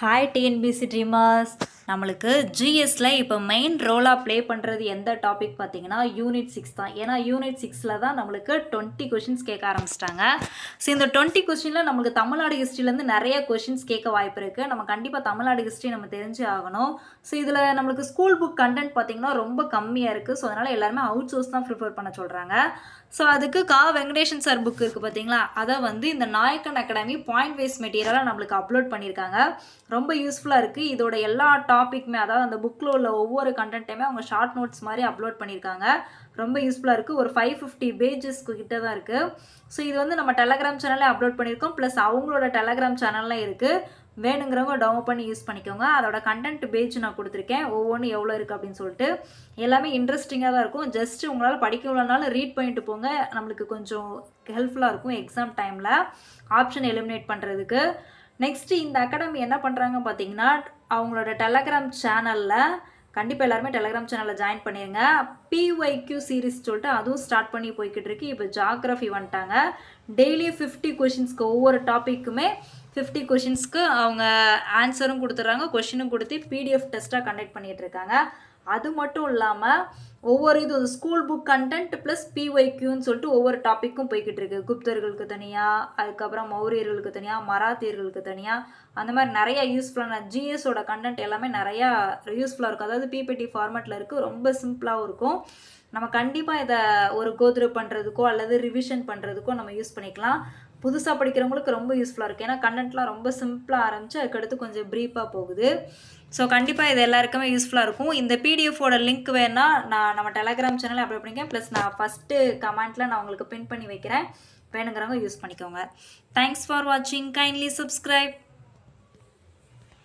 Hi TNPSC dreamers. நம்மளுக்கு ஜிஎஸ்ல இப்போ main ரோலாக play பண்ணுறது எந்த டாபிக் பார்த்தீங்கன்னா யூனிட் 6 தான். ஏன்னா யூனிட் 6ல் தான் நம்மளுக்கு 20 கொஷின்ஸ் கேட்க ஆரம்பிச்சிட்டாங்க. ஸோ இந்த 20 கொஷினில் நம்மளுக்கு தமிழ்நாடு ஹிஸ்ட்ரியிலேருந்து நிறைய கொஷின்ஸ் கேட்க வாய்ப்பு இருக்குது. நம்ம கண்டிப்பாக தமிழ்நாடு ஹிஸ்ட்ரி நம்ம தெரிஞ்சு ஆகணும். ஸோ இதில் நம்மளுக்கு ஸ்கூல் புக் கண்டென்ட் பார்த்திங்கன்னா ரொம்ப கம்மியாக இருக்குது. ஸோ அதனால் எல்லாருமே அவுட் சோர்ஸ் தான் ப்ரிஃபர் பண்ண சொல்கிறாங்க. ஸோ அதுக்கு வெங்கடேஷன் சார் புக் இருக்குது பார்த்தீங்களா, அதை வந்து இந்த நாயக்கன் அகாடமி பாயிண்ட் வைஸ் மெட்டீரியலாக நம்மளுக்கு அப்லோட் பண்ணியிருக்காங்க. ரொம்ப யூஸ்ஃபுல்லாக இருக்குது. இதோட எல்லா டாப்பிக்குமே, அதாவது அந்த புக்கில் உள்ள ஒவ்வொரு கண்டென்ட்டையுமே அவங்க ஷார்ட் நோட்ஸ் மாதிரி அப்லோட் பண்ணியிருக்காங்க. ரொம்ப யூஸ்ஃபுல்லாக இருக்குது. ஒரு 550 பேஜஸ்க்கு கிட்ட தான் இருக்குது. ஸோ இது வந்து நம்ம டெலகிராம் சேனலில் அப்லோட் பண்ணியிருக்கோம். ப்ளஸ் அவங்களோட டெலகிராம் சேனல்லாம் இருக்குது. வேணுங்கிறவங்க டவுன்லோட் பண்ணி யூஸ் பண்ணிக்கோங்க. அதோட கண்டென்ட் பேஜ் நான் கொடுத்துருக்கேன், ஒவ்வொன்றும் எவ்வளோ இருக்குது அப்படின்னு சொல்லிட்டு. எல்லாமே இன்ட்ரெஸ்டிங்காக தான் இருக்கும். ஜஸ்ட் உங்களால் படிக்க உள்ளனாலும் ரீட் பண்ணிட்டு போங்க. நம்மளுக்கு கொஞ்சம் ஹெல்ப்ஃபுல்லாக இருக்கும் எக்ஸாம் டைமில் ஆப்ஷன் எலிமினேட் பண்ணுறதுக்கு. நெக்ஸ்ட்டு இந்த அகாடமி என்ன பண்ணுறாங்க பார்த்தீங்கன்னா, அவங்களோட டெலகிராம் சேனலில் கண்டிப்பாக எல்லாருமே டெலகிராம் சேனலில் ஜாயின் பண்ணிடுங்க. பிஒய்க்யூ சீரிஸ் சொல்லிட்டு அதுவும் ஸ்டார்ட் பண்ணி போய்கிட்டு இருக்கு. இப்போ ஜாகிரஃபி வந்துட்டாங்க. டெய்லி 50 கொஷின்ஸ்க்கு ஒவ்வொரு டாப்பிக்குமே 50 கொஷின்ஸ்க்கு அவங்க ஆன்சரும் கொடுத்துட்றாங்க, கொஷினும் கொடுத்து பிடிஎஃப் டெஸ்ட்டாக கண்டக்ட் பண்ணிகிட்டு இருக்காங்க. அது மட்டும் இல்லாமல் ஒவ்வொரு இது ஸ்கூல் புக் கண்டென்ட் ப்ளஸ் பிஒய்க்யூன்னு சொல்லிட்டு ஒவ்வொரு டாப்பிக்கும் போய்கிட்டு இருக்குது. குப்தர்களுக்கு தனியாக, அதுக்கப்புறம் மௌரியர்களுக்கு தனியாக, மராத்தியர்களுக்கு தனியாக, அந்த மாதிரி நிறையா யூஸ்ஃபுல்லான ஜிஎஸோட கண்டென்ட் எல்லாமே நிறையா யூஸ்ஃபுல்லாக இருக்கும். அதாவது பிபிடி ஃபார்மேட்டில் இருக்குது, ரொம்ப சிம்பிளாகவும் இருக்கும். நம்ம கண்டிப்பாக இதை ஒரு கோத்ரூ பண்ணுறதுக்கோ அல்லது ரிவிஷன் பண்ணுறதுக்கோ நம்ம யூஸ் பண்ணிக்கலாம். புதுசாக படிக்கிறவங்களுக்கு ரொம்ப யூஸ்ஃபுல்லாக இருக்குது. ஏன்னா கண்டென்ட்லாம் ரொம்ப சிம்பிளாக ஆரம்பித்து அதுக்கடுத்து கொஞ்சம் ப்ரீஃபாக போகுது. ஸோ கண்டிப்பாக இது எல்லாருக்குமே யூஸ்ஃபுல்லாக இருக்கும். இந்த பிடிஎஃபோட லிங்க் வேணால் நான் நம்ம டெலகிராம் சேனலில் அப்லோட் பண்ணிக்கிறேன். ப்ளஸ் நான் ஃபஸ்ட்டு கமெண்ட்டில் நான் உங்களுக்கு பின் பண்ணி வைக்கிறேன். வேணுங்கிறவங்க யூஸ் பண்ணிக்கோங்க. தேங்க்ஸ் ஃபார் வாட்சிங். Kindly subscribe.